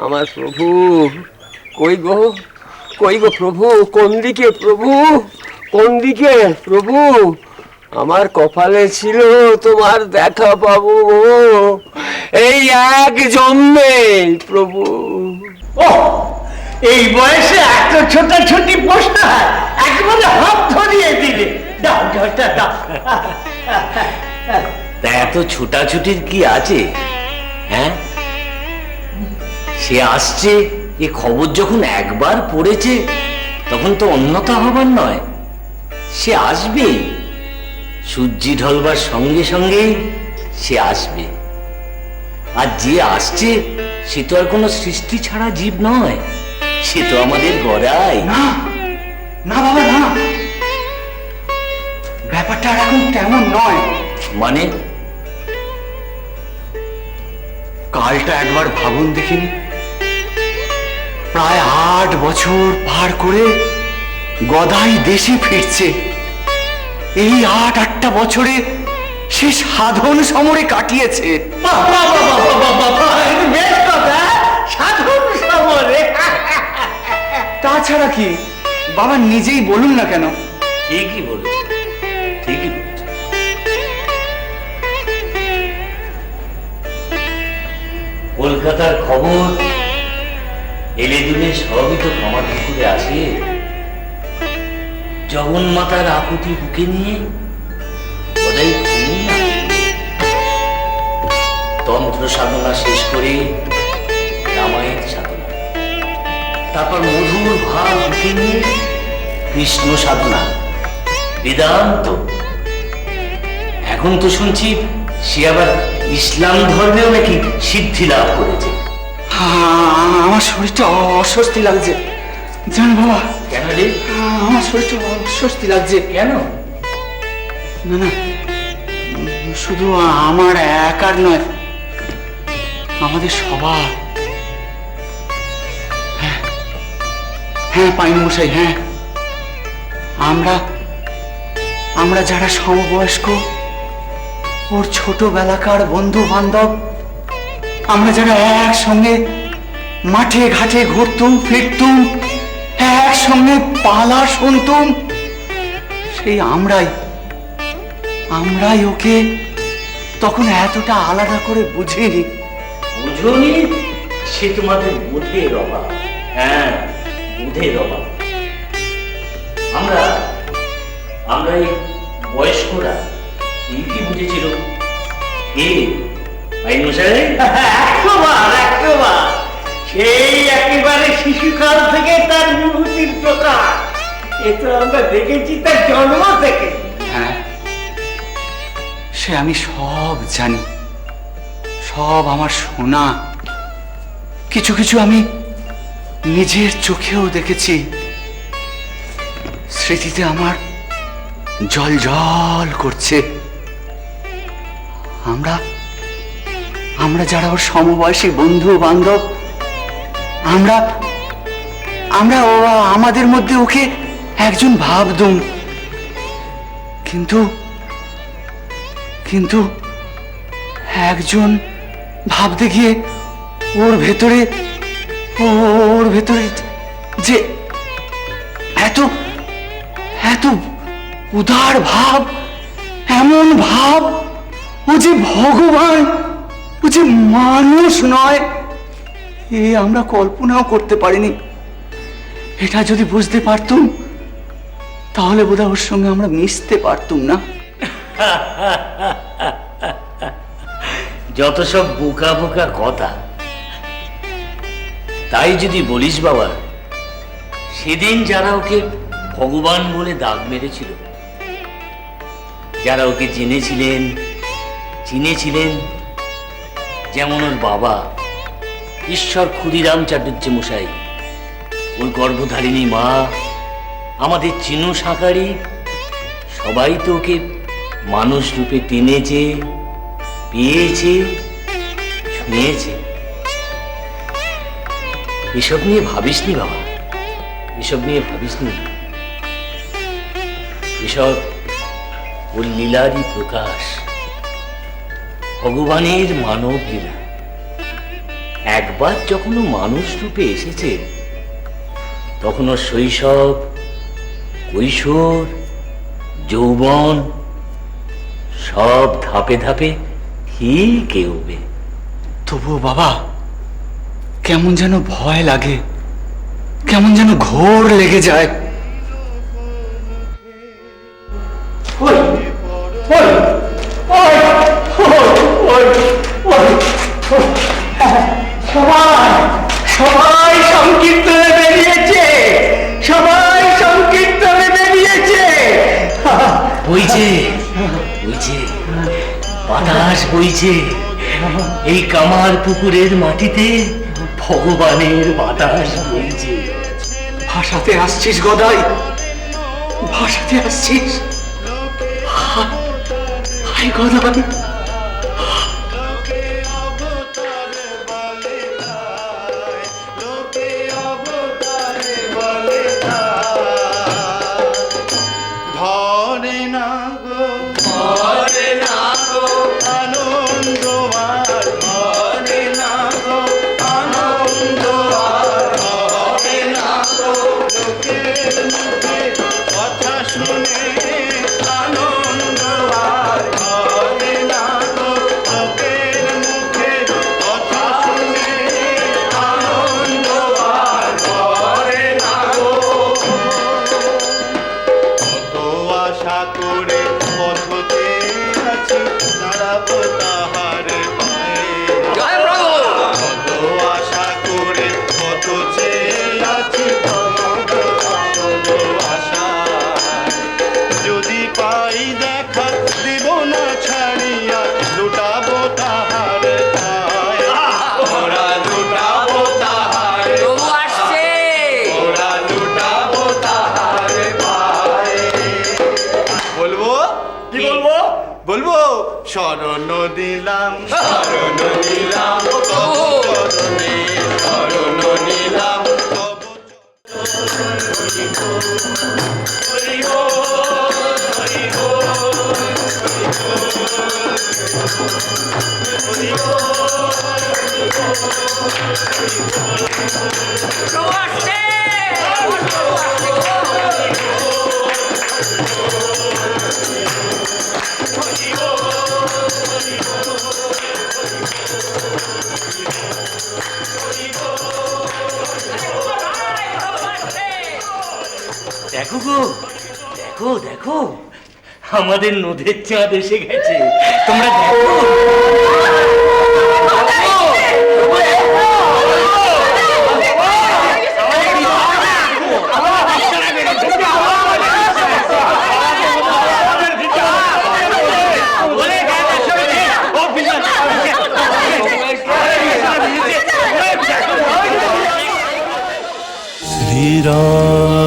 আমার প্রভু, কই গো, কই গো প্রভু, কোন দিকে প্রভু, কোন দিকে প্রভু? আমার কপালে ছিল তোমার দেখা পাবো গো, এই এক জন্মে প্রভু। ও এই বয়সে এত ছোটাছুটি প্রশ্ন একেবারে হাত ধরিয়ে দিলে। দাও জলটা দাও। তা এত ছুটাছুটির কি আছে? হ্যাঁ, সে আসছে এ খবর যখন একবার পড়েছে তখন তো অন্যথা হবার নয়, সে আসবে। সূর্যি ঢলবার সঙ্গে সঙ্গেই সে আসবে। আর যে আসছে সে তো আর কোনো সৃষ্টি ছাড়া জীব নয়, সে তো আমাদের গড়াই। না না বাবা, না, ব্যাপারটা আর এখন তেমন নয়। মানে? কালটা একবার ভাবুন দেখিনি, প্রায় 8 বছর পার করে গদাই দেশে ফিরছে। এই 8-8টা বছরে সে সাধন সমরে কাটিয়েছে। বাবা বাবা বাবা বাবা, বেশ কথা, সাধন সমরে। তাছাড়া কি বাবা নিজেই বলুন না কেন। ঠিকই বলেছে, ঠিকই বলেছে। কলকাতার খবর এলে দিনে সবই তো কামার পুকুরে আসে। জগন্মাতার আকুতি বুকে নিয়ে বোধহয় তন্ত্র সাধনা শেষ করে রামায়ণ সাধনা, তারপর মধুর ভাব বুকে নিয়ে কৃষ্ণ সাধনা, বেদান্ত। এখন তো শুনছি সে আবার ইসলাম ধর্মেও নাকি সিদ্ধি লাভ করেছে। আমার শরীরটা অস্বস্তি লাগছে জান বাবা। কেন রে? আমার শরীরটা অস্বস্তি লাগছে। কেন? না না, শুধু আমার একার নয়, আমাদের সবার। হ্যাঁ হ্যাঁ পাইন মশাই, হ্যাঁ, আমরা যারা সমবয়স্ক, ওর ছোটবেলাকার বন্ধু বান্ধব, আমরা যারা একসঙ্গে মাঠে ঘাটে ঘুরতুম ফিরতুম, একসঙ্গে পালা শুনতুম, সেই আমরাই ওকে তখন এতটা আলাদা করে বুঝিনি। বুঝনি? সে তোমাদের বোধের অভাব। হ্যাঁ, বোধের অভাব। আমরা এই বয়স্করা ঠিকই বুঝেছিল। একবার সেই একেবারে শিশুকাল থেকে তার বিভূতির প্রকাশ, এ তো আমরা দেখেছি তার জন্ম থেকে। হ্যাঁ, সে আমি সব জানি, সব আমার শোনা। কিছু কিছু আমি নিজের চোখেও দেখেছি। স্মৃতিতে আমার জল জল করছে। আমরা যারা ওর সমবয়সী বন্ধু বান্ধব, আমরা আমাদের মধ্যে ওকে একজন ভাবতুম, কিন্তু একজন ভাবতে গিয়ে ওর ভেতরে যে এত উদার ভাব, এমন ভাব, ও যে ভগবান, ও যে মানুষ নয়, এ আমরা কল্পনাও করতে পারিনি। এটা যদি বুঝতে পারতুম তাহলে বোধহয় ওর সঙ্গে আমরা মিশতে পারতুম না। যত সব বোকা বোকা কথা। তাই যদি বলিস বাবা, সেদিন যারা ওকে ভগবান বলে দাগ মেরেছিল, যারা ওকে চিনেছিলেন, যেমন ওর বাবা ঈশ্বর ক্ষুদিরাম চাটুর্য মশাই, ওর গর্ভধারিণী মা, আমাদের চিনু সাঁকারি, সবাই তো ওকে মানুষ রূপে টেনেছে, পেয়েছে, ছুঁয়েছে। এসব নিয়ে ভাবিসনি বাবা, এসব নিয়ে ভাবিসনি। এসব ওর লীলারই প্রকাশ, ভগবানের মানব লীলা। একবার যখন ও মানুষ রূপে এসেছে, তখন ওর শৈশব, কৈশোর, যৌবন সব ধাপে ধাপে ঠিক এগোবে। তবুও বাবা, কেমন যেন ভয় লাগে, কেমন যেন ঘোর লেগে যায়। ওই ওই ওই ওই ওই ওই সবাই সবাই সংকীর্তনে বেরিয়েছে, সবাই সংকীর্তনে বেরিয়েছে। বইছে বইছে, বাতাস বইছে, এই কামার পুকুরের মাটিতে ভগবানের বাতাস বইছে। ভাষাতে আসছিস গদাই, ভাষাতে আসছিস। হাই গদাই, ধরে না গো আনন্দ আর ধরে না গো আনন্দ আর ধরে না গো লোকের মুখে কথা শুনে আনন্দ আর ধরে না গো লোকের মুখে কথা শুনে আনন্দ আর ধরে না গো। কত আশা করে পথতে আছি, দাঁড়াবো তাহার পায়ে। কত আশা করে কত চেয়ে আছি, কত আশা যদি পাই দেখা দিব না ছাড়িয়া, লুটাবো তাহার পায়ে। ওরা লুটাবো তাহার ওরা লুটাবো তাহার পায়ে। বলবো কি বলবো বলবো শরণ দিলাম শরণ দিলাম তবু চরণে, শরণ নিলাম তবু দেখো গো, দেখো দেখো, আমাদের নদীর চাঁদ এসে গেছে। তোমরা দেখো। শ্রীরাম